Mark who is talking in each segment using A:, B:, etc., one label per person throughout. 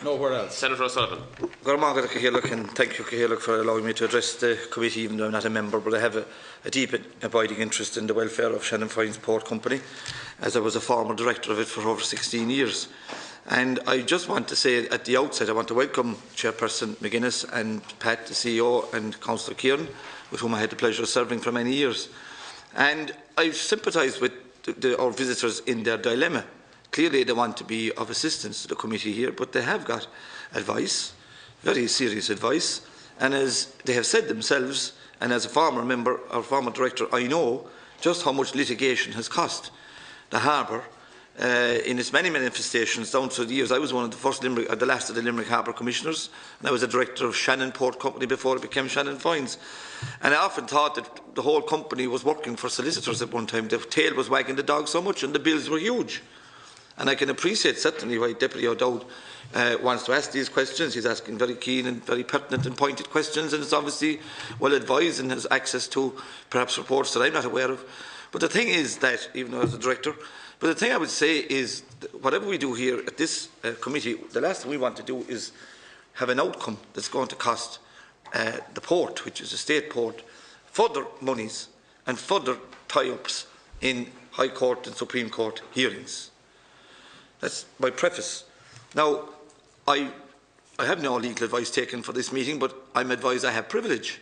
A: Nowhere else.
B: Senator O'Sullivan.
C: And thank you, Cahill, for allowing me to address the committee, even though I'm not a member, but I have a deep and abiding interest in the welfare of Shannon Foynes Port Company, as I was a former director of it for over 16 years. And I just want to say at the outset, I want to welcome Chairperson McGuinness and Pat, the CEO, and Councillor Kieran, with whom I had the pleasure of serving for many years. And I sympathise with our visitors in their dilemma. Clearly they want to be of assistance to the committee here, but they have got advice, very serious advice, and as they have said themselves, and as a former member or former director, I know just how much litigation has cost the harbour in its many manifestations down through the years. I was one of the first the last of the Limerick Harbour Commissioners, and I was a director of Shannon Port Company before it became Shannon Foynes. And I often thought that the whole company was working for solicitors at one time. The tail was wagging the dog so much and the bills were huge. And I can appreciate certainly why Deputy O'Dowd wants to ask these questions. He's asking very keen and very pertinent and pointed questions, and it's obviously well advised and has access to perhaps reports that I'm not aware of. But the thing is that, even though I was a director, but the thing I would say is that whatever we do here at this committee, the last thing we want to do is have an outcome that's going to cost the port, which is a state port, further monies and further tie-ups in High Court and Supreme Court hearings. That's my preface. Now, I have no legal advice taken for this meeting, but I'm advised I have privilege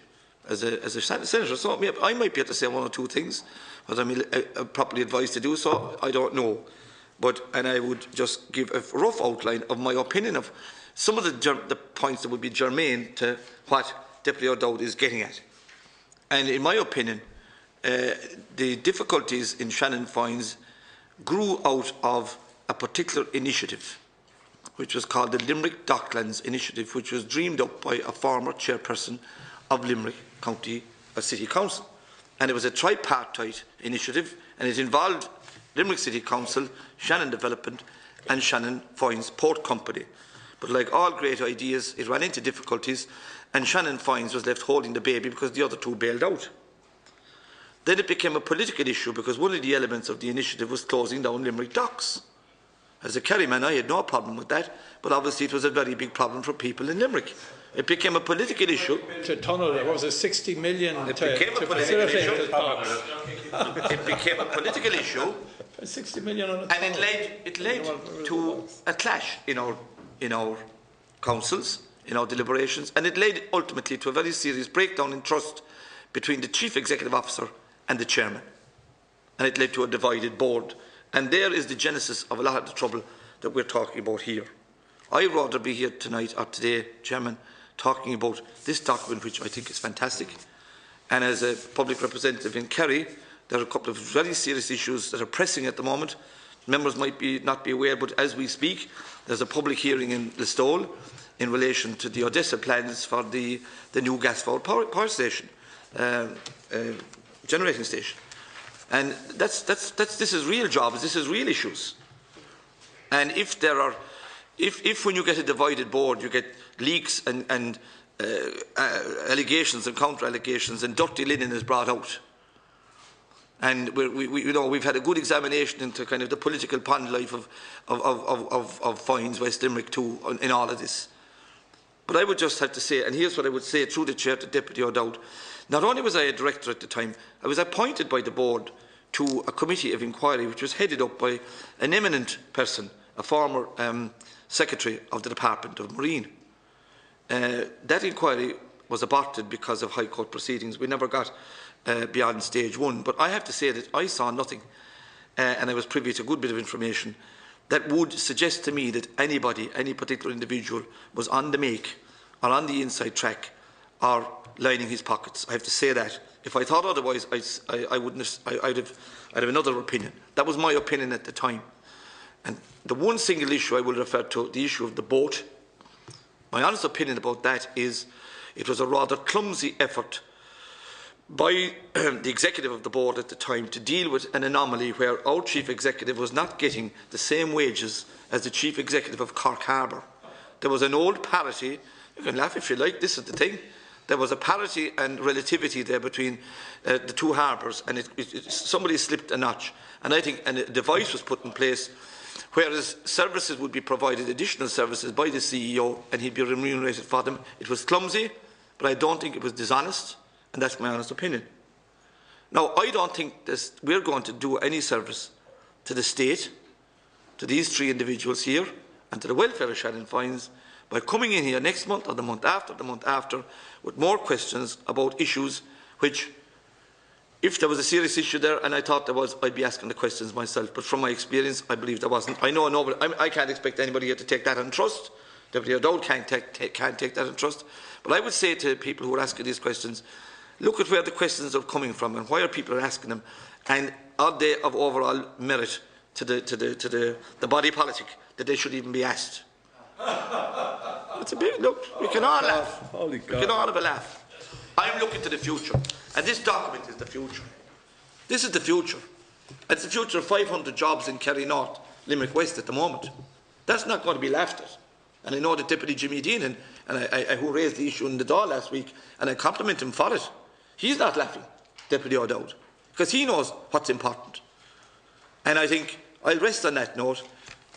C: as a senator. So I might be able to say one or two things, whether I'm properly advised to do so, I don't know. And I would just give a rough outline of my opinion of some of the points that would be germane to what Deputy O'Dowd is getting at. And in my opinion, the difficulties in Shannon Foynes grew out of a particular initiative, which was called the Limerick Docklands Initiative, which was dreamed up by a former chairperson of Limerick County City Council. And it was a tripartite initiative, and it involved Limerick City Council, Shannon Development and Shannon Foynes Port Company. But like all great ideas, it ran into difficulties, and Shannon Foynes was left holding the baby because the other two bailed out. Then it became a political issue because one of the elements of the initiative was closing down Limerick docks. As a Kerryman, I had no problem with that, but obviously it was a very big problem for people in Limerick. It became a political issue.
A: To tunnel, what was it, 60 million
C: it became a political issue. It became a political issue.
A: 60 million on a
C: tunnel. And it led to a clash in our councils, in our deliberations, and it led ultimately to a very serious breakdown in trust between the Chief Executive Officer and the Chairman. And it led to a divided board. And there is the genesis of a lot of the trouble that we're talking about here. I'd rather be here tonight or today, Chairman, talking about this document, which I think is fantastic. And as a public representative in Kerry, there are a couple of very serious issues that are pressing at the moment. Members might not be aware, but as we speak, there's a public hearing in Listowel in relation to the Odessa plans for the new gas-fired power station, generating station. And this is real jobs, this is real issues. And if when you get a divided board, you get leaks and allegations and counter-allegations, and dirty linen is brought out. And we've had a good examination into kind of the political pond life of Foynes, West Limerick too, in all of this. But I would just have to say, and here's what I would say through the chair to Deputy O'Dowd. Not only was I a director at the time, I was appointed by the board to a committee of inquiry which was headed up by an eminent person, a former secretary of the Department of Marine. That inquiry was aborted because of High Court proceedings. We never got beyond stage one. But I have to say that I saw nothing, and I was privy to a good bit of information that would suggest to me that anybody, any particular individual, was on the make or on the inside track or lining his pockets. I have to say that. If I thought otherwise, I'd have another opinion. That was my opinion at the time. And the one single issue I will refer to, the issue of the boat, my honest opinion about that is it was a rather clumsy effort by the executive of the board at the time to deal with an anomaly where our chief executive was not getting the same wages as the chief executive of Cork Harbour. There was an old parity. You can laugh if you like, this is the thing. There was a parity and relativity there between the two harbours, and somebody slipped a notch. And I think a device was put in place whereas services would be provided, additional services by the CEO, and he'd be remunerated for them. It was clumsy, but I don't think it was dishonest, and that's my honest opinion. Now, I don't think we're going to do any service to the state, to these three individuals here, and to the welfare of Shannon Foynes by coming in here next month or the month after with more questions about issues which, if there was a serious issue there, and I thought there was, I'd be asking the questions myself. But from my experience, I believe there wasn't. I know nobody, I can't expect anybody here to take that on trust. Deputy O'Dowd can't take that on trust. But I would say to people who are asking these questions, look at where the questions are coming from and why are people asking them, and are they of overall merit to the body politic that they should even be asked. It's a big look. We can all laugh.
A: Holy God.
C: We can all have a laugh. I'm looking to the future, and this document is the future. This is the future. It's the future of 500 jobs in Kerry North, Limerick West at the moment. That's not going to be laughed at. And I know that Deputy Jimmy Dean, who raised the issue in the Dáil last week, and I compliment him for it. He's not laughing, Deputy O'Dowd, because he knows what's important. And I think I'll rest on that note.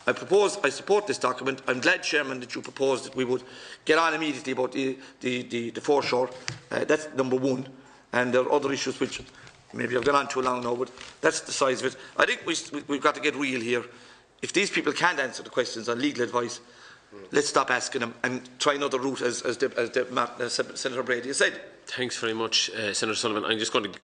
C: I support this document. I'm glad, Chairman, that you proposed that we would get on immediately about the foreshore. That's number one. And there are other issues which maybe I've gone on too long now, but that's the size of it. I think we've got to get real here. If these people can't answer the questions on legal advice, let's stop asking them and try another route, as Senator Brady has said.
B: Thanks very much, Senator Sullivan. I'm just going to